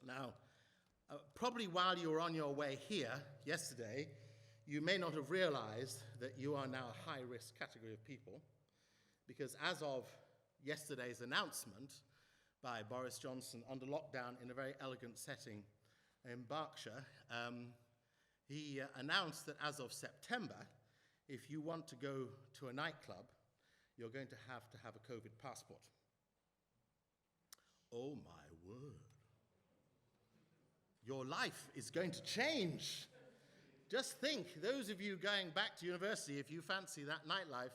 Now, probably while you were on your way here yesterday, you may not have realized that you are now a high-risk category of people, because as of yesterday's announcement by Boris Johnson under lockdown in a very elegant setting in Berkshire, he announced that as of September, if you want to go to a nightclub, you're going to have a COVID passport. Oh my word. Your life is going to change. Just think, those of you going back to university, if you fancy that nightlife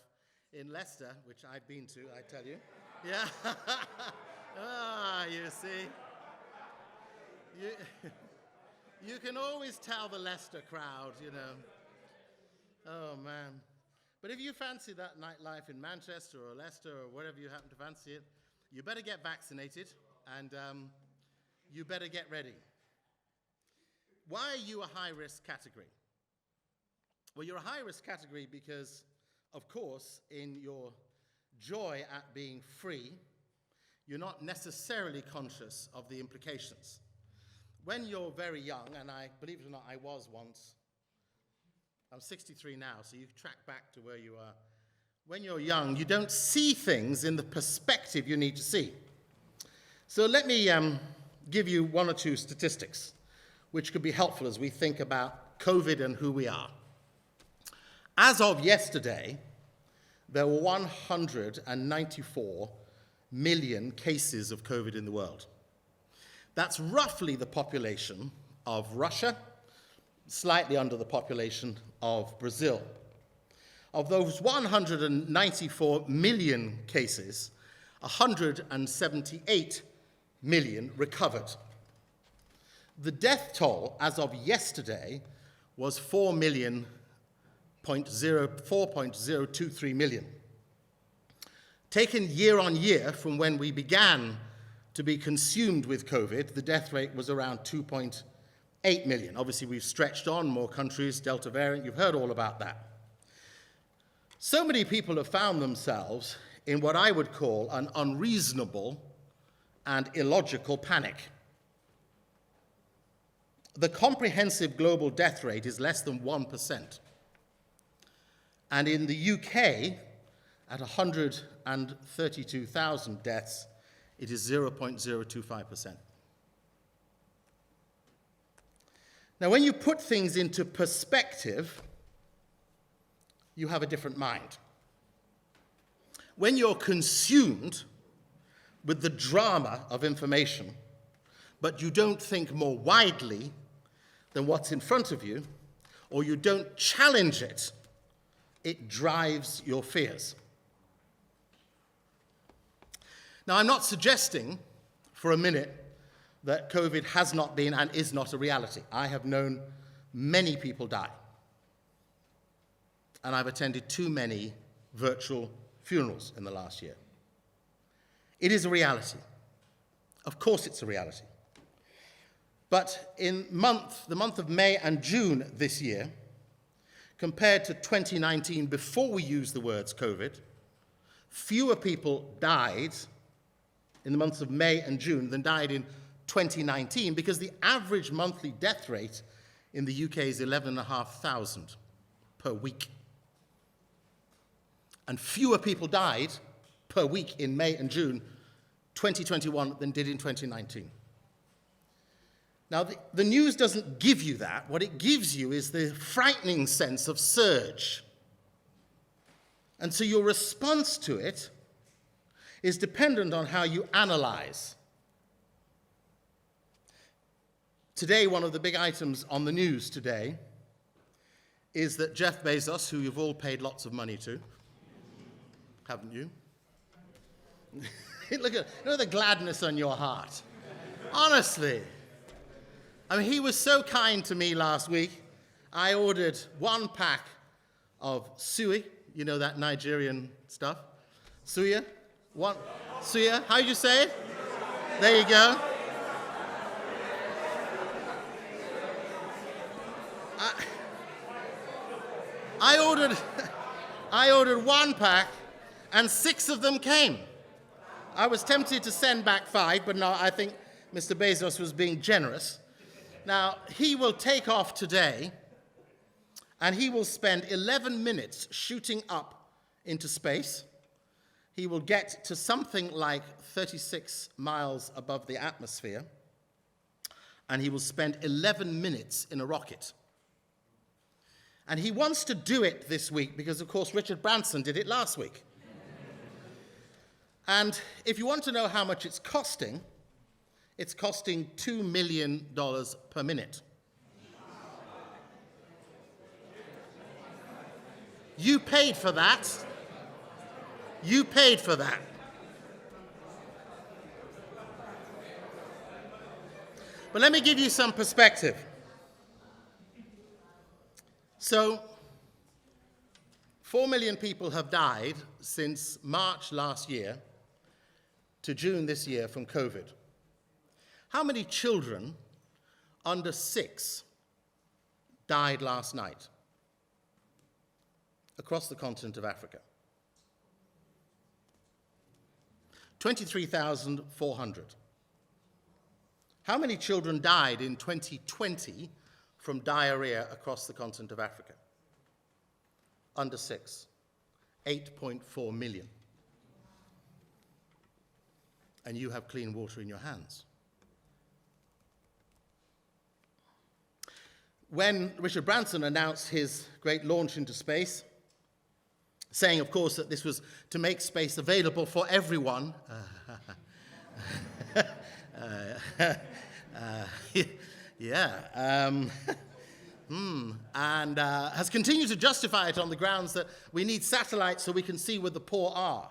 in Leicester, which I've been to, I tell you. Yeah. You see. You can always tell the Leicester crowd, you know. Oh, man. But if you fancy that nightlife in Manchester or Leicester or wherever you happen to fancy it, you better get vaccinated and you better get ready. Why are you a high-risk category? Well, you're a high-risk category because, of course, in your joy at being free, you're not necessarily conscious of the implications. When you're very young, and believe it or not, I was once, I'm 63 now, so you can track back to where you are. When you're young, you don't see things in the perspective you need to see. So let me give you one or two statistics, which could be helpful as we think about COVID and who we are. As of yesterday, there were 194 million cases of COVID in the world. That's roughly the population of Russia, slightly under the population of Brazil. Of those 194 million cases, 178 million recovered. The death toll as of yesterday was 4.023 million. Taken year on year from when we began to be consumed with COVID, the death rate was around 2.8 million. Obviously, we've stretched on, more countries, Delta variant, you've heard all about that. So many people have found themselves in what I would call an unreasonable and illogical panic. The comprehensive global death rate is less than 1%. And in the UK, at 132,000 deaths, it is 0.025%. Now, when you put things into perspective, you have a different mind. When you're consumed with the drama of information, but you don't think more widely than what's in front of you, or you don't challenge it, it drives your fears. Now, I'm not suggesting for a minute that COVID has not been and is not a reality. I have known many people die. And I've attended too many virtual funerals in the last year. It is a reality. Of course it's a reality. But in the month of May and June this year, compared to 2019 before we used the words COVID, fewer people died in the months of May and June than died in 2019, because the average monthly death rate in the UK is 11,500 per week. And fewer people died per week in May and June 2021 than did in 2019. Now, the news doesn't give you that. What it gives you is the frightening sense of surge. And so your response to it is dependent on how you analyze. Today, one of the big items on the news today is that Jeff Bezos, who you've all paid lots of money to, haven't you? Look at the gladness on your heart. Honestly. I mean, he was so kind to me last week. I ordered 1 pack of suya, you know that Nigerian stuff? Suya? Suya, how do you say it? There you go. I ordered 1 pack, and 6 of them came. I was tempted to send back 5, but no, I think Mr. Bezos was being generous. Now, he will take off today, and he will spend 11 minutes shooting up into space. He will get to something like 36 miles above the atmosphere, and he will spend 11 minutes in a rocket. And he wants to do it this week because, of course, Richard Branson did it last week. And if you want to know how much it's costing $2 million per minute. You paid for that. You paid for that. But let me give you some perspective. So, 4 million people have died since March last year to June this year from COVID. How many children under 6 died last night across the continent of Africa? 23,400. How many children died in 2020 from diarrhea across the continent of Africa? Under 6. 8.4 million. And you have clean water in your hands. When Richard Branson announced his great launch into space, saying, of course, that this was to make space available for everyone, and has continued to justify it on the grounds that we need satellites so we can see where the poor are.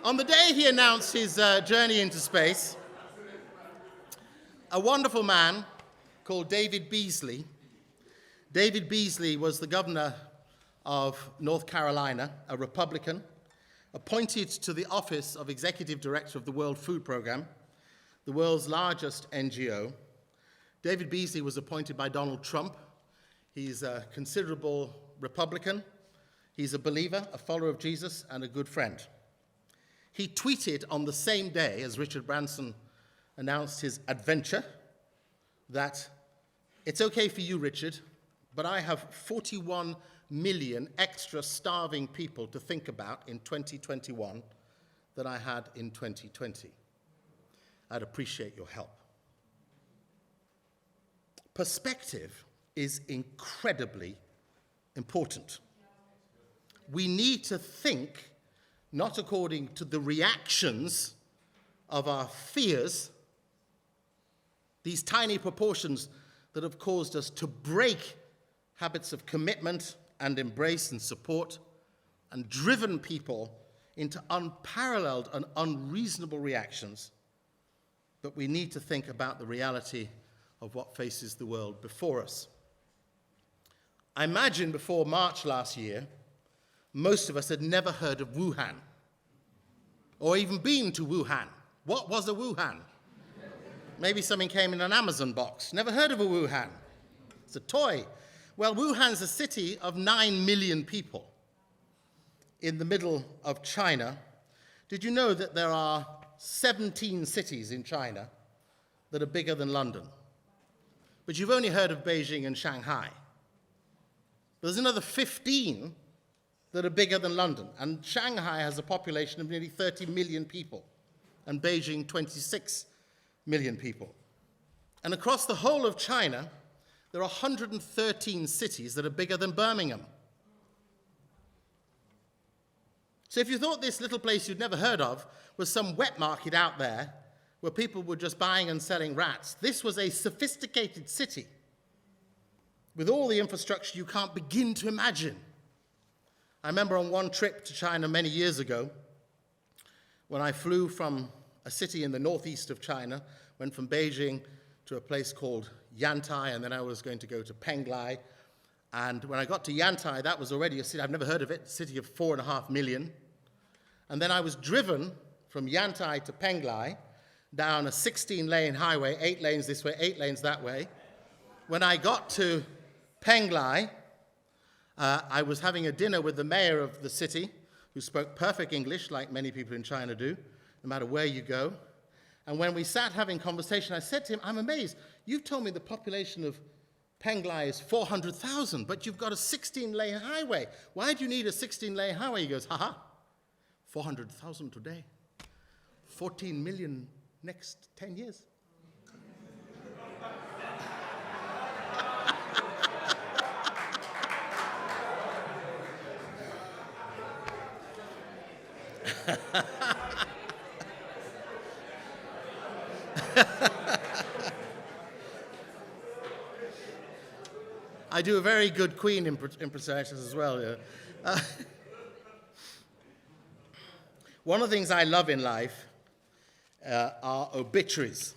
On the day he announced his journey into space, a wonderful man called David Beasley. David Beasley was the governor of North Carolina, a Republican, appointed to the office of Executive Director of the World Food Program, the world's largest NGO. David Beasley was appointed by Donald Trump. He's a considerable Republican. He's a believer, a follower of Jesus, and a good friend. He tweeted on the same day as Richard Branson announced his adventure that it's okay for you, Richard, but I have 41 million extra starving people to think about in 2021 than I had in 2020. I'd appreciate your help. Perspective is incredibly important. We need to think not according to the reactions of our fears, these tiny proportions that have caused us to break habits of commitment and embrace and support, and driven people into unparalleled and unreasonable reactions, but we need to think about the reality of what faces the world before us. I imagine before March last year, most of us had never heard of Wuhan, or even been to Wuhan. What was a Wuhan? Maybe something came in an Amazon box. Never heard of a Wuhan. It's a toy. Well, Wuhan's a city of 9 million people in the middle of China. Did you know that there are 17 cities in China that are bigger than London? But you've only heard of Beijing and Shanghai. But there's another 15 that are bigger than London. And Shanghai has a population of nearly 30 million people, and Beijing 26 million people. And across the whole of China, there are 113 cities that are bigger than Birmingham. So if you thought this little place you'd never heard of was some wet market out there where people were just buying and selling rats, this was a sophisticated city with all the infrastructure you can't begin to imagine. I remember on one trip to China many years ago, when I flew from a city in the northeast of China, went from Beijing to a place called Yantai, and then I was going to go to Penglai. And when I got to Yantai, that was already a city, I've never heard of it, a city of 4.5 million. And then I was driven from Yantai to Penglai down a 16-lane highway, 8 lanes this way, 8 lanes that way. When I got to Penglai, I was having a dinner with the mayor of the city, who spoke perfect English, like many people in China do, no matter where you go. And when we sat having conversation, I said to him, I'm amazed. You've told me the population of Penglai is 400,000, but you've got a 16-lane highway. Why do you need a 16-lane highway? He goes, 400,000 today. 14 million next 10 years. I do a very good Queen impersonation as well. Yeah. One of the things I love in life are obituaries.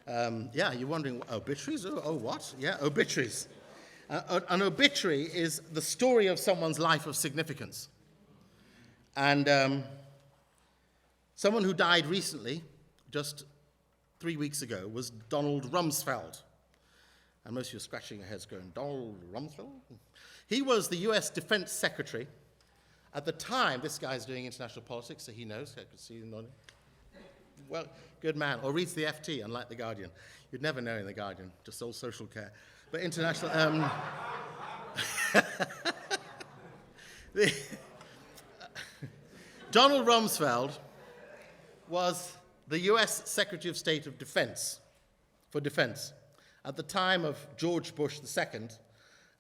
Yeah, you're wondering, obituaries? Oh, what? Yeah, obituaries. An obituary is the story of someone's life of significance. And someone who died recently, just 3 weeks ago, was Donald Rumsfeld. And most of you are scratching your heads going, Donald Rumsfeld? He was the US Defense Secretary. At the time, this guy's doing international politics, so he knows. I could see him nodding. Well, good man. Or reads the FT, unlike The Guardian. You'd never know in The Guardian, just all social care. But international... Donald Rumsfeld was the US Secretary of State of Defense, for Defense, at the time of George Bush II,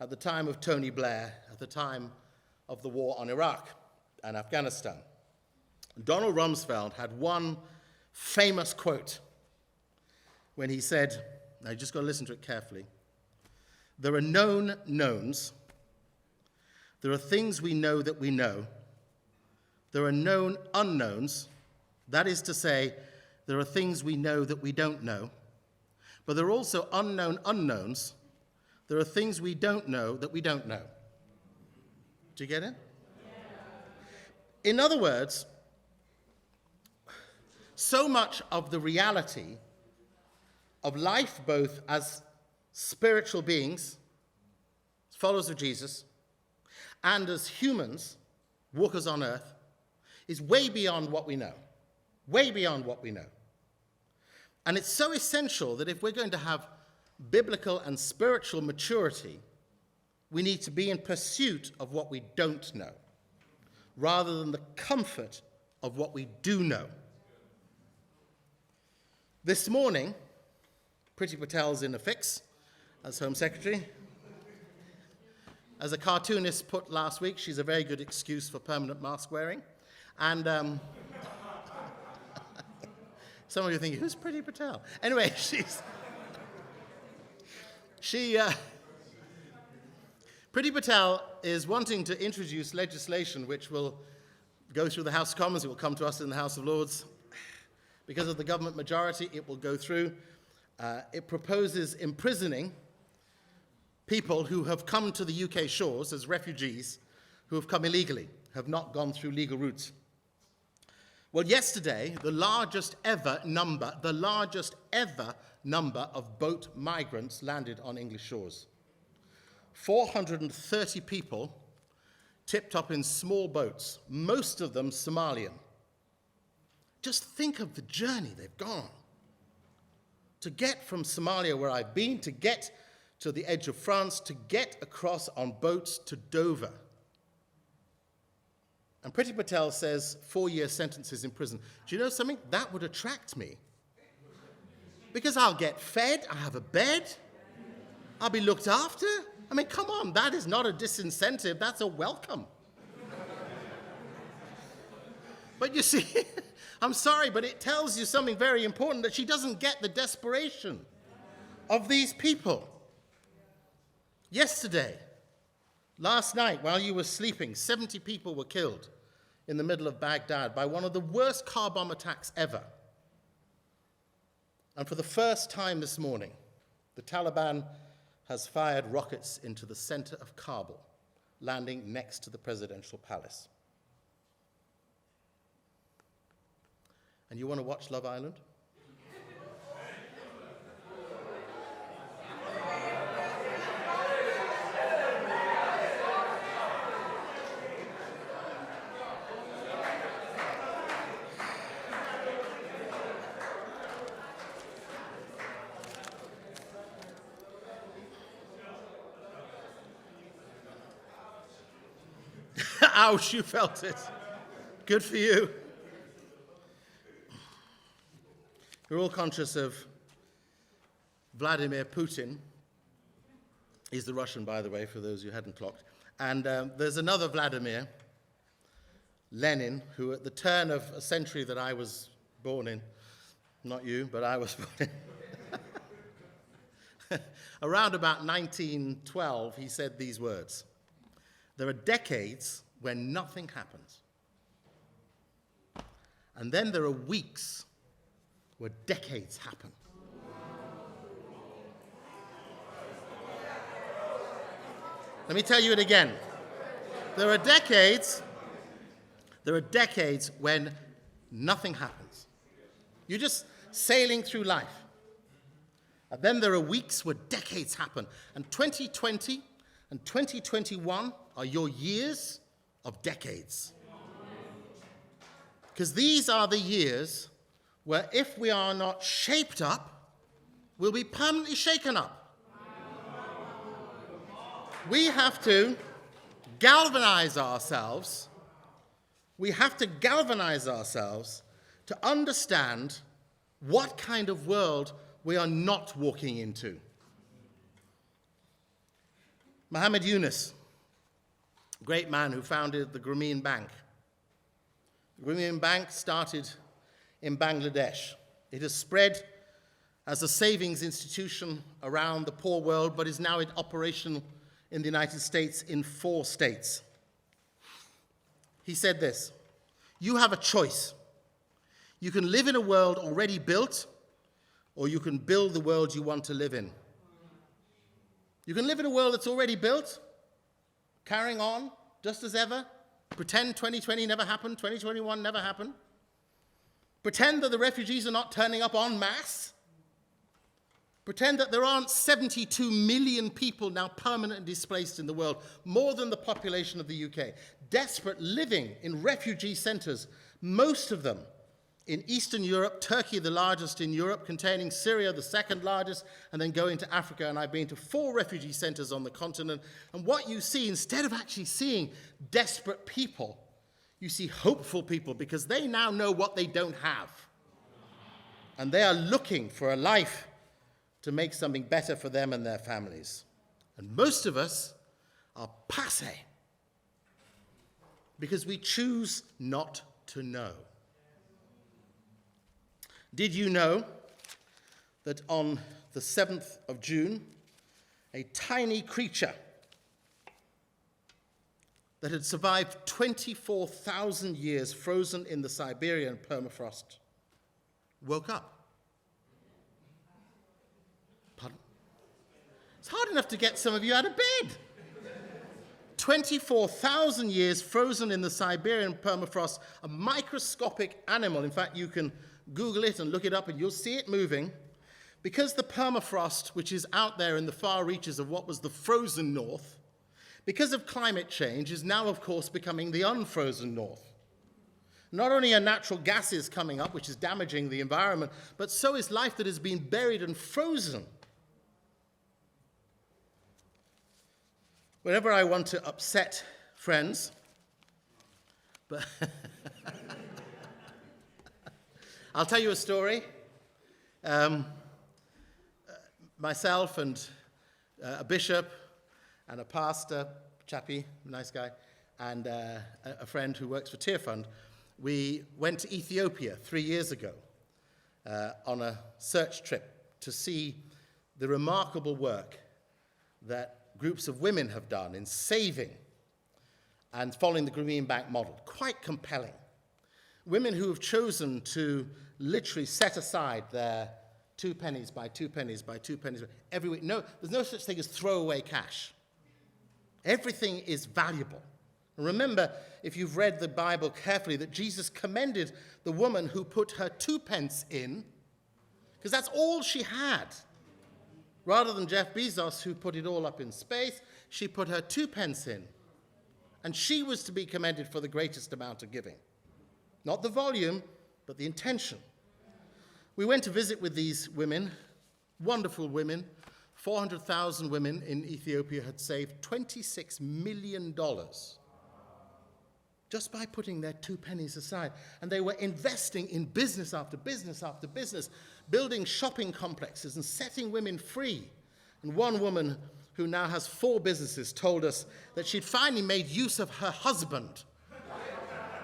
at the time of Tony Blair, at the time of the war on Iraq and Afghanistan. Donald Rumsfeld had one famous quote when he said, now you just got to listen to it carefully, there are known knowns, there are things we know that we know, there are known unknowns, that is to say, there are things we know that we don't know, but there are also unknown unknowns, there are things we don't know that we don't know. Do you get it? Yeah. In other words, so much of the reality of life, both as spiritual beings, followers of Jesus, and as humans, walkers on earth, is way beyond what we know. Way beyond what we know. And it's so essential that if we're going to have biblical and spiritual maturity, we need to be in pursuit of what we don't know, rather than the comfort of what we do know. This morning, Priti Patel's in a fix as Home Secretary. As a cartoonist put last week, she's a very good excuse for permanent mask wearing. And some of you are thinking, who's Priti Patel? Anyway, Priti Patel is wanting to introduce legislation which will go through the House of Commons, it will come to us in the House of Lords. Because of the government majority, it will go through. It proposes imprisoning people who have come to the UK shores as refugees, who have come illegally, have not gone through legal routes. Well, yesterday, the largest ever number of boat migrants landed on English shores. 430 people tipped up in small boats, most of them Somalian. Just think of the journey they've gone. To get from Somalia, where I've been, to get to the edge of France, to get across on boats to Dover. And Priti Patel says 4-year sentences in prison. Do you know something? That would attract me. Because I'll get fed, I have a bed, I'll be looked after. I mean, come on, that is not a disincentive, that's a welcome. But you see, I'm sorry, but it tells you something very important, that she doesn't get the desperation of these people. Yesterday, last night, while you were sleeping, 70 people were killed in the middle of Baghdad by one of the worst car bomb attacks ever. And for the first time this morning, the Taliban has fired rockets into the center of Kabul, landing next to the presidential palace. And you want to watch Love Island? Ouch, you felt it. Good for you. We're all conscious of Vladimir Putin. He's the Russian, by the way, for those who hadn't clocked. And there's another Vladimir, Lenin, who at the turn of a century that I was born in, not you, but I was born in, around about 1912, he said these words: "There are decades when nothing happens. And then there are weeks where decades happen." Let me tell you it again. There are decades when nothing happens. You're just sailing through life. And then there are weeks where decades happen. And 2020 and 2021 are your years of decades. Because these are the years where if we are not shaped up, we'll be permanently shaken up. We have to galvanize ourselves. We have to galvanize ourselves to understand what kind of world we are not walking into. Muhammad Yunus, great man who founded the Grameen Bank. The Grameen Bank started in Bangladesh. It has spread as a savings institution around the poor world, but is now operational in the United States in 4 states. He said this: "You have a choice. You can live in a world already built, or you can build the world you want to live in. You can live in a world that's already built, carrying on just as ever, pretend 2020 never happened, 2021 never happened, pretend that the refugees are not turning up en masse, pretend that there aren't 72 million people now permanently displaced in the world, more than the population of the UK, desperate, living in refugee centers, most of them in Eastern Europe, Turkey the largest in Europe, containing Syria the second largest, and then going to Africa. And I've been to 4 refugee centers on the continent. And what you see, instead of actually seeing desperate people, you see hopeful people, because they now know what they don't have. And they are looking for a life to make something better for them and their families. And most of us are passé because we choose not to know. Did you know that on the 7th of June, a tiny creature that had survived 24,000 years frozen in the Siberian permafrost woke up? Pardon? It's hard enough to get some of you out of bed. 24,000 years frozen in the Siberian permafrost, a microscopic animal. In fact, you can Google it and look it up and you'll see it moving. Because the permafrost, which is out there in the far reaches of what was the frozen north, because of climate change, is now, of course, becoming the unfrozen north. Not only are natural gases coming up, which is damaging the environment, but so is life that has been buried and frozen. Whenever I want to upset friends, but I'll tell you a story. Myself and a bishop and a pastor, chappie, nice guy, and a friend who works for Tear Fund, we went to Ethiopia 3 years ago on a search trip to see the remarkable work that groups of women have done in saving and following the Grameen Bank model. Quite compelling. Women who have chosen to literally set aside their 2 pennies by 2 pennies by 2 pennies every week. No, there's no such thing as throwaway cash. Everything is valuable. And remember, if you've read the Bible carefully, that Jesus commended the woman who put her 2 pence in, because that's all she had. Rather than Jeff Bezos, who put it all up in space, she put her 2 pence in. And she was to be commended for the greatest amount of giving. Not the volume, but the intention. We went to visit with these women, wonderful women. 400,000 women in Ethiopia had saved $26 million just by putting their 2 pennies aside. And they were investing in business after business after business, building shopping complexes and setting women free. And one woman who now has 4 businesses told us that she'd finally made use of her husband.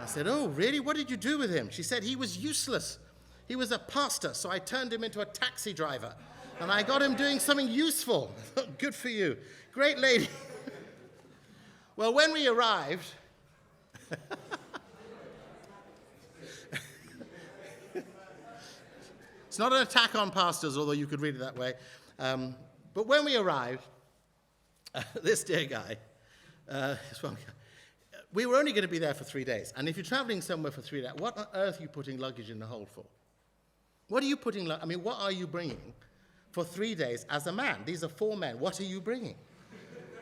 I said, "Oh, really? What did you do with him?" She said, "He was useless. He was a pastor, so I turned him into a taxi driver. And I got him doing something useful." Good for you. Great lady. Well, when we arrived, it's not an attack on pastors, although you could read it that way. But when we arrived, this dear guy, we were only going to be there for 3 days. And if you're traveling somewhere for 3 days, what on earth are you putting luggage in the hold for? What are you putting, what are you bringing for 3 days as a man? These are 4 men. What are you bringing?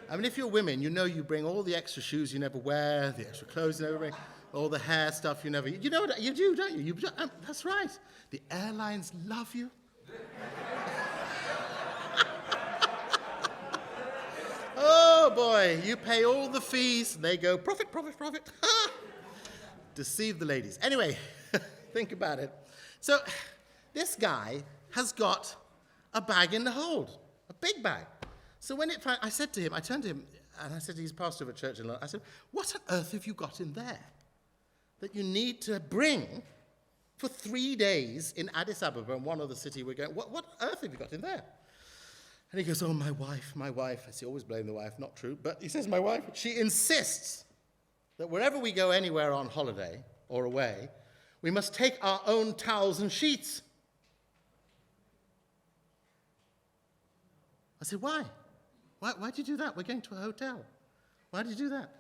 I mean, if you're women, you know you bring all the extra shoes you never wear, the extra clothes you never bring, all the hair stuff you never... You know what you do, don't you? That's right. The airlines love you. Oh, boy, you pay all the fees. They go, profit, profit, profit. Deceive the ladies. Anyway, think about it. So this guy has got a bag in the hold, a big bag. So when I said to him, I turned to him, and I said, he's pastor of a church in London. I said, "What on earth have you got in there that you need to bring for 3 days in Addis Ababa and one other city we're going? What on earth have you got in there?" And he goes, "Oh, my wife. I see, always blame the wife, not true. But he says, my wife, she insists that wherever we go anywhere on holiday or away, we must take our own towels and sheets." I said, "Why? Why do you do that? We're going to a hotel. Why do you do that?"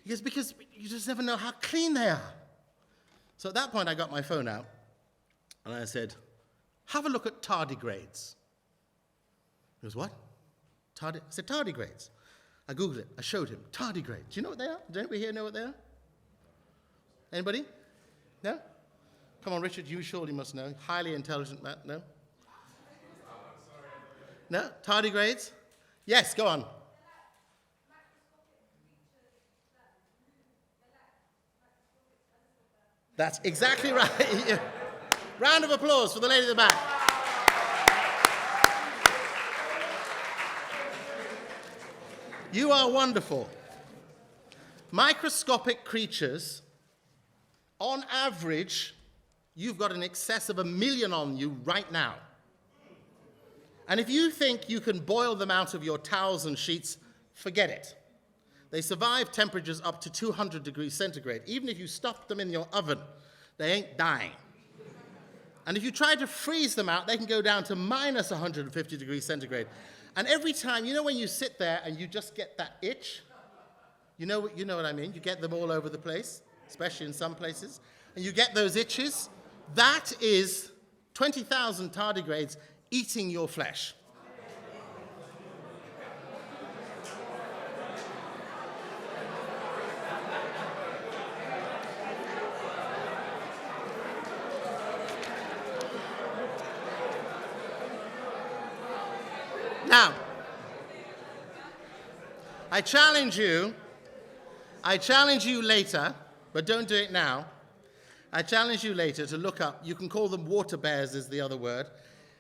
He goes, "Because you just never know how clean they are." So at that point, I got my phone out, and I said, "Have a look at tardigrades." He goes, "What? I said, "Tardigrades." I Googled it. I showed him. Tardigrades. Do you know what they are? Does anybody here know what they are? Anybody? No? Come on, Richard, you surely must know. Highly intelligent man. No? No? Tardigrades? Yes, go on. That's exactly right. Round of applause for the lady at the back. You are wonderful. Microscopic creatures, on average, you've got in excess of 1 million on you right now. And if you think you can boil them out of your towels and sheets, forget it. They survive temperatures up to 200 degrees centigrade. Even if you stuff them in your oven, they ain't dying. And if you try to freeze them out, they can go down to minus 150 degrees centigrade. And every time, you know when you sit there and you just get that itch? You know what I mean? You get them all over the place, especially in some places. And you get those itches. That is 20,000 tardigrades eating your flesh. Now, I challenge you later, but don't do it now. I challenge you later to look up, you can call them water bears is the other word.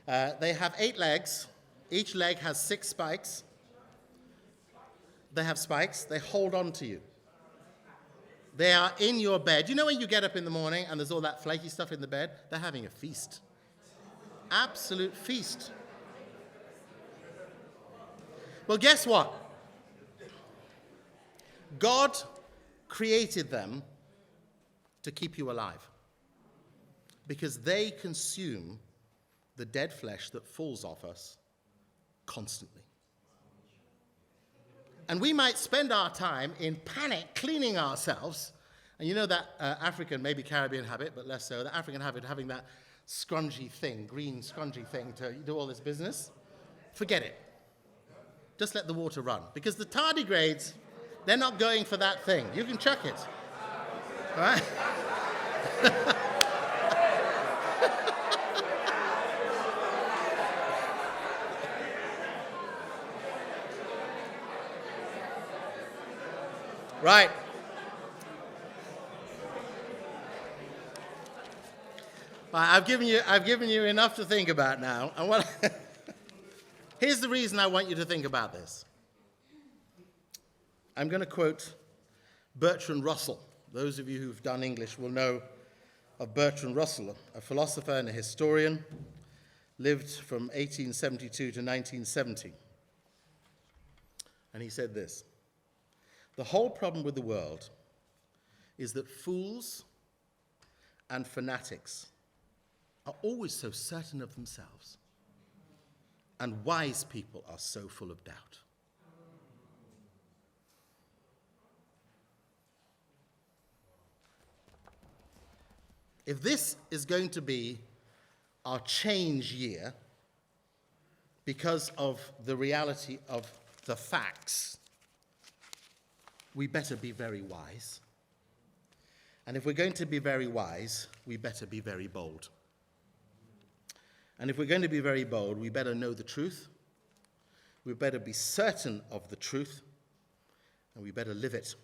They have 8 legs. Each leg has 6 spikes. They have spikes. They hold on to you. They are in your bed. You know when you get up in the morning and there's all that flaky stuff in the bed? They're having a feast. Absolute feast. Well, guess what? God created them to keep you alive because they consume the dead flesh that falls off us constantly. And we might spend our time in panic cleaning ourselves. And you know that African, maybe Caribbean habit, but less so, the African habit of having that scrungy thing, green scrungy thing to do all this business. Forget it. Just let the water run. Because the tardigrades, they're not going for that thing. You can chuck it. All right? Right. Right, I've given you enough to think about now. And here's the reason I want you to think about this. I'm going to quote Bertrand Russell. Those of you who've done English will know of Bertrand Russell, a philosopher and a historian, lived from 1872 to 1970. And he said this: "The whole problem with the world is that fools and fanatics are always so certain of themselves, and wise people are so full of doubt." If this is going to be our change year because of the reality of the facts, we better be very wise. And if we're going to be very wise, we better be very bold. And if we're going to be very bold, we better know the truth, we better be certain of the truth, and we better live it.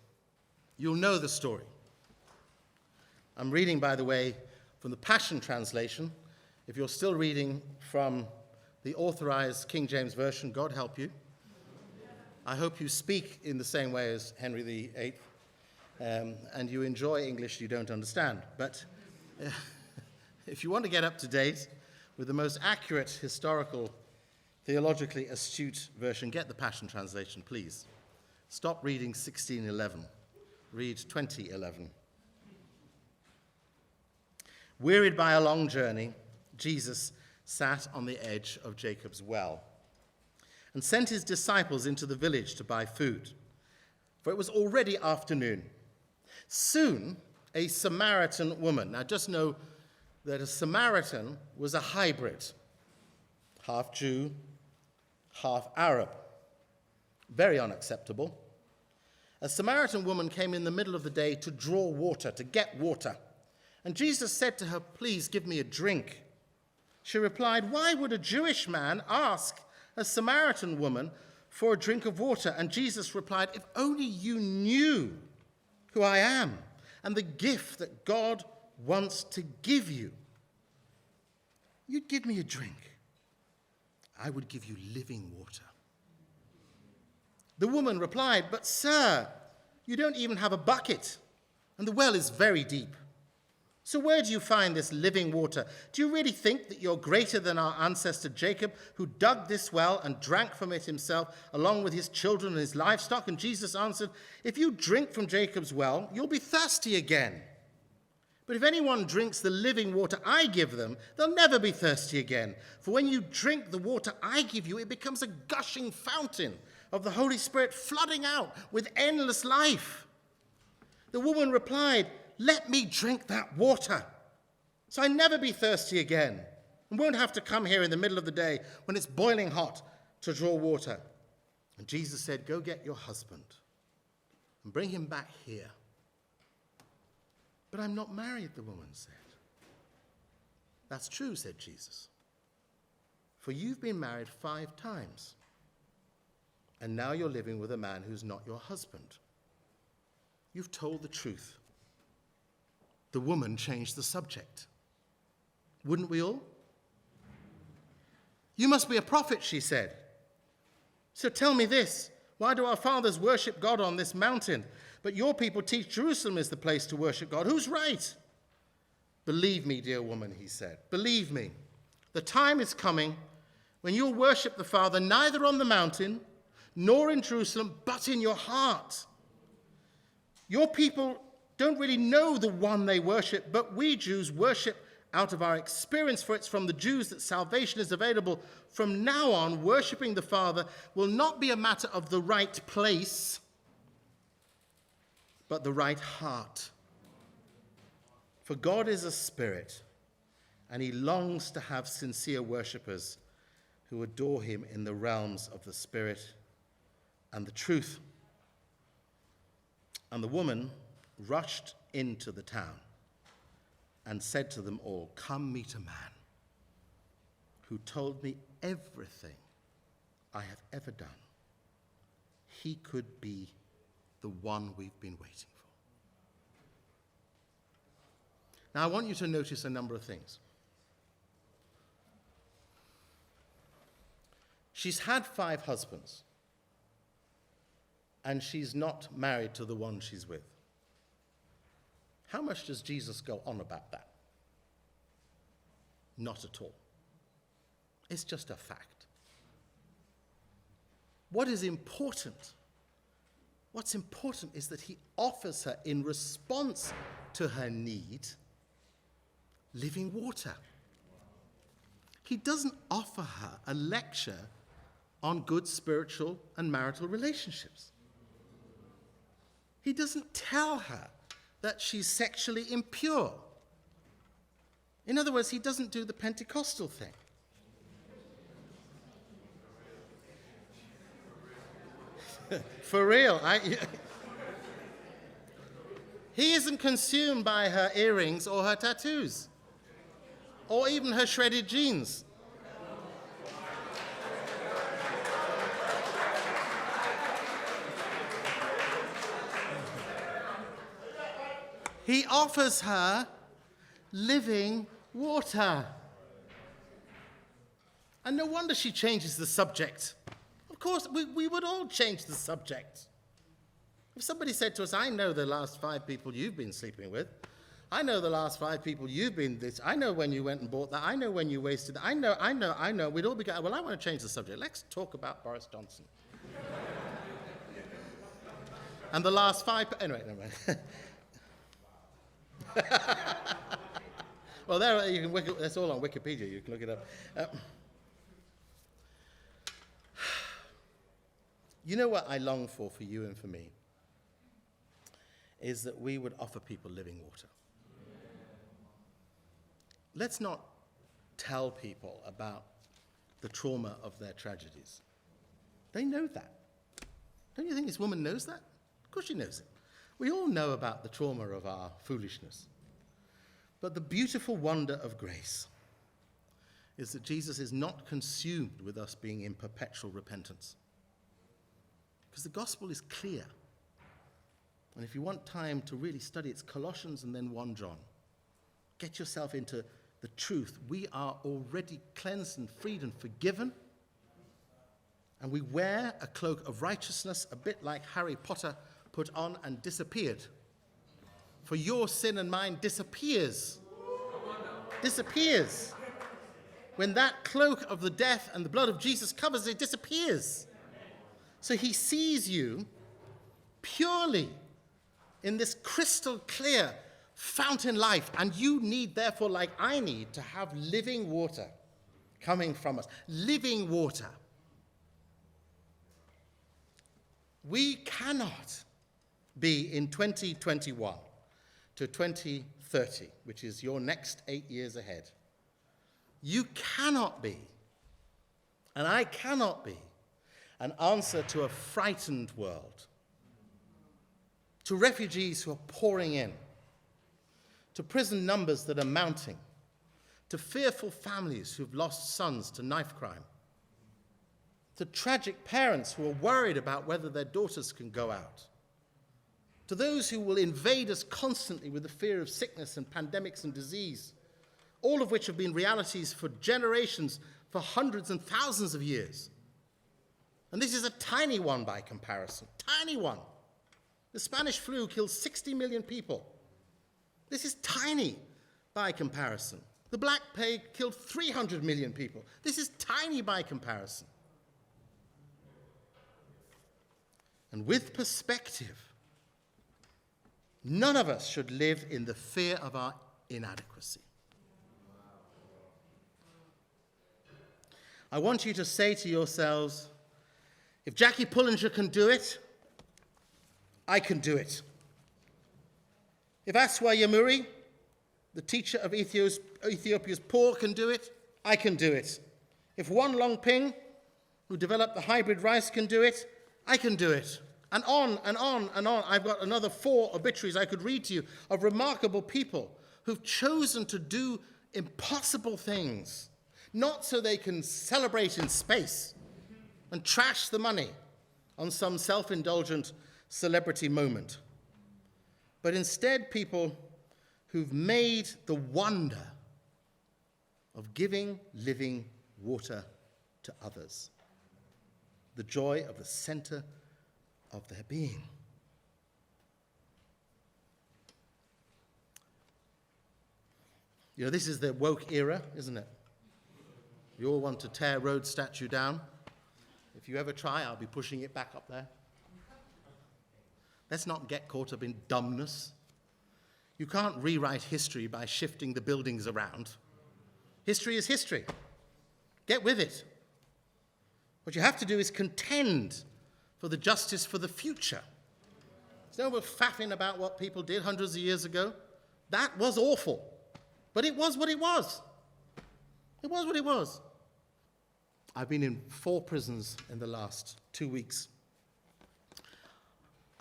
You'll know the story. I'm reading, by the way, from the Passion Translation. If you're still reading from the Authorized King James Version, God help you. I hope you speak in the same way as Henry VIII, and you enjoy English you don't understand. But if you want to get up to date with the most accurate, historical, theologically astute version, get the Passion Translation, please. Stop reading 1611. Read 2011. Wearied by a long journey, Jesus sat on the edge of Jacob's well and sent his disciples into the village to buy food, for it was already afternoon. Soon, a Samaritan woman — now just know that a Samaritan was a hybrid, half Jew, half Arab. Very unacceptable. A Samaritan woman came in the middle of the day to draw water, to get water. And Jesus said to her, "Please give me a drink." She replied, "Why would a Jewish man ask a Samaritan woman for a drink of water?" And Jesus replied, "If only you knew who I am and the gift that God wants to give you, you'd give me a drink. I would give you living water." The woman replied, "But sir, you don't even have a bucket, and the well is very deep. So where do you find this living water? Do you really think that you're greater than our ancestor Jacob, who dug this well and drank from it himself, along with his children and his livestock?" And Jesus answered, "If you drink from Jacob's well, you'll be thirsty again. But if anyone drinks the living water I give them, they'll never be thirsty again. For when you drink the water I give you, it becomes a gushing fountain of the Holy Spirit, flooding out with endless life." The woman replied, "Let me drink that water, so I never be thirsty again, and won't have to come here in the middle of the day when it's boiling hot to draw water." And Jesus said, "Go get your husband and bring him back here." "But I'm not married," the woman said. "That's true," said Jesus, "for you've been married 5 times, and now you're living with a man who's not your husband. You've told the truth." The woman changed the subject. Wouldn't we all? "You must be a prophet," she said. "So tell me this: why do our fathers worship God on this mountain, but your people teach Jerusalem is the place to worship God? Who's right?" "Believe me, dear woman," he said. "Believe me, the time is coming when you'll worship the Father neither on the mountain nor in Jerusalem, but in your heart. Your people don't really know the one they worship, but we Jews worship out of our experience, for it's from the Jews that salvation is available. From now on, worshiping the Father will not be a matter of the right place, but the right heart. For God is a spirit, and he longs to have sincere worshippers who adore him in the realms of the Spirit and the truth." And the woman rushed into the town and said to them all, "Come meet a man who told me everything I have ever done. He could be the one we've been waiting for." Now I want you to notice a number of things. She's had 5 husbands, and she's not married to the one she's with. How much does Jesus go on about that? Not at all. It's just a fact. What is important? What's important is that he offers her, in response to her need, living water. He doesn't offer her a lecture on good spiritual and marital relationships. He doesn't tell her that she's sexually impure. In other words, he doesn't do the Pentecostal thing. For real. He isn't consumed by her earrings or her tattoos, or even her shredded jeans. He offers her living water. And no wonder she changes the subject. Of course, we would all change the subject. If somebody said to us, I know the last 5 people you've been sleeping with. I know the last 5 people you've been this. I know when you went and bought that. I know when you wasted that. I know. We'd all be going, well, I want to change the subject. Let's talk about Boris Johnson. And the last 5... Anyway, never mind. Well, that's all on Wikipedia. You can look it up. You know what I long for you and for me? Is that we would offer people living water. Let's not tell people about the trauma of their tragedies. They know that. Don't you think this woman knows that? Of course she knows it. We all know about the trauma of our foolishness. But the beautiful wonder of grace is that Jesus is not consumed with us being in perpetual repentance. Because the gospel is clear. And if you want time to really study, it's Colossians and then 1 John. Get yourself into the truth. We are already cleansed and freed and forgiven. And we wear a cloak of righteousness, a bit like Harry Potter put on and disappeared. For your sin and mine disappears. Disappears. When that cloak of the death and the blood of Jesus covers it, disappears. So he sees you purely in this crystal clear fountain life, and you need, therefore, like I need, to have living water coming from us. Living water. We cannot be in 2021 to 2030, which is your next 8 years ahead. You cannot be, and I cannot be, an answer to a frightened world, to refugees who are pouring in, to prison numbers that are mounting, to fearful families who've lost sons to knife crime, to tragic parents who are worried about whether their daughters can go out, to those who will invade us constantly with the fear of sickness and pandemics and disease, all of which have been realities for generations, for hundreds and thousands of years. And this is a tiny one by comparison, tiny one. The Spanish flu killed 60 million people. This is tiny by comparison. The Black Plague killed 300 million people. This is tiny by comparison. And with perspective, none of us should live in the fear of our inadequacy. I want you to say to yourselves, if Jackie Pullinger can do it, I can do it. If Aswa Yamuri, the teacher of Ethiopia's poor, can do it, I can do it. If Wan Longping, who developed the hybrid rice, can do it, I can do it. And on and on and on. I've got another 4 obituaries I could read to you of remarkable people who've chosen to do impossible things, not so they can celebrate in space and trash the money on some self-indulgent celebrity moment, but instead people who've made the wonder of giving living water to others. the joy of the center of their being. You know, this is the woke era, isn't it? You all want to tear Rhodes statue down. If you ever try, I'll be pushing it back up there. Let's not get caught up in dumbness. You can't rewrite history by shifting the buildings around. History is history. Get with it. What you have to do is contend for the justice for the future. There's no more faffing about what people did hundreds of years ago. That was awful. But it was what it was. It was what it was. I've been in 4 prisons in the last 2 weeks.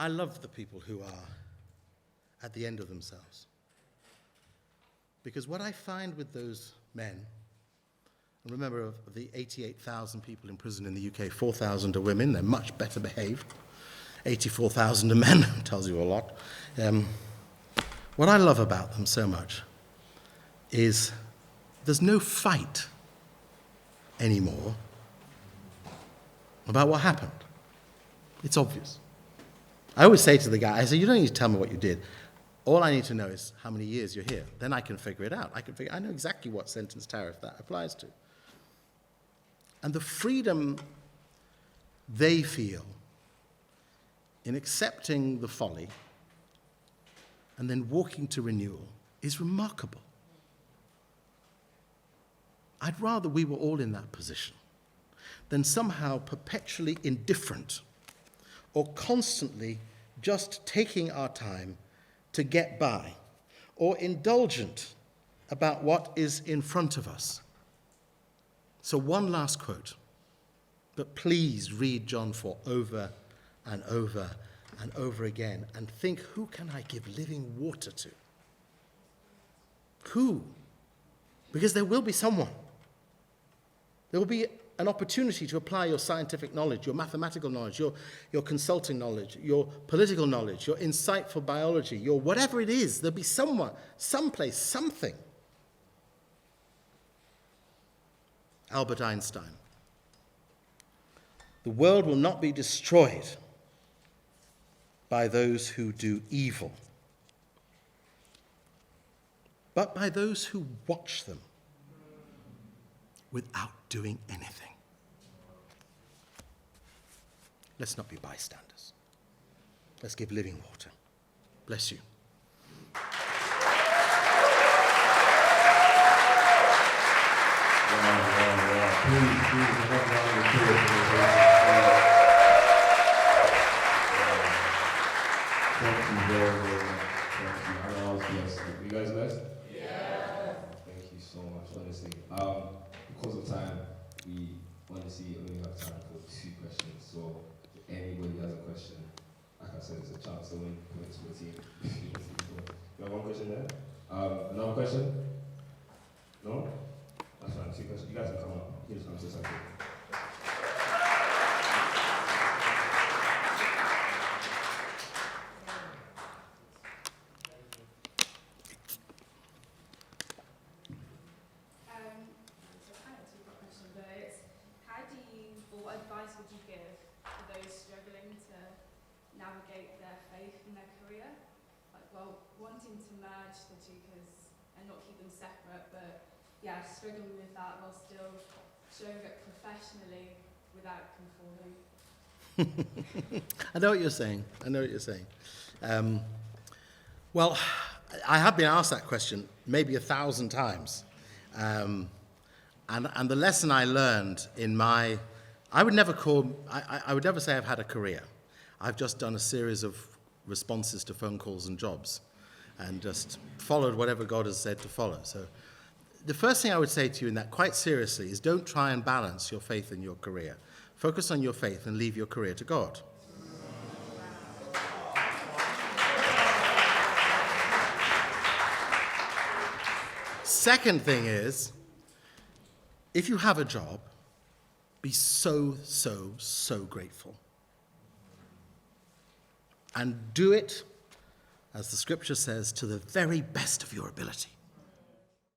I love the people who are at the end of themselves. Because what I find with those men, and remember of the 88,000 people in prison in the UK, 4,000 are women, they're much better behaved. 84,000 are men, tells you a lot. What I love about them so much is there's no fight anymore about what happened. It's obvious. I always say to the guy, I say, you don't need to tell me what you did. All I need to know is how many years you're here. Then I can figure it out. I know exactly what sentence tariff that applies to. And the freedom they feel in accepting the folly and then walking to renewal is remarkable. I'd rather we were all in that position than somehow perpetually indifferent or constantly just taking our time to get by or indulgent about what is in front of us. So one last quote, but please read John 4 over and over and over again and think, who can I give living water to? Who? Because there will be someone. There will be an opportunity to apply your scientific knowledge, your mathematical knowledge, your consulting knowledge, your political knowledge, your insightful biology, your whatever it is. There'll be someone, someplace, something. Albert Einstein. The world will not be destroyed by those who do evil, but by those who watch them without doing anything. Let's not be bystanders. Let's give living water. Bless you. Thank you very, very much. Thank you. I know I was blessed. You guys blessed? Yeah. Thank you so much, honestly. Because of time, we honestly only have time for 2 questions. So if anybody has a question, like I said, it's a chance to win points for the team. You have 1 question there? Another question? No? That's fine, 2 questions. You guys can come up. You just come to something. Struggling with that while still showing up professionally without conforming. I know what you're saying. Well, I have been asked that question maybe 1,000 times. And the lesson I learned in I would never say I've had a career. I've just done a series of responses to phone calls and jobs and just followed whatever God has said to follow. So the first thing I would say to you in that, quite seriously, is don't try and balance your faith and your career. Focus on your faith and leave your career to God. Second thing is, if you have a job, be so grateful. And do it, as the scripture says, to the very best of your ability.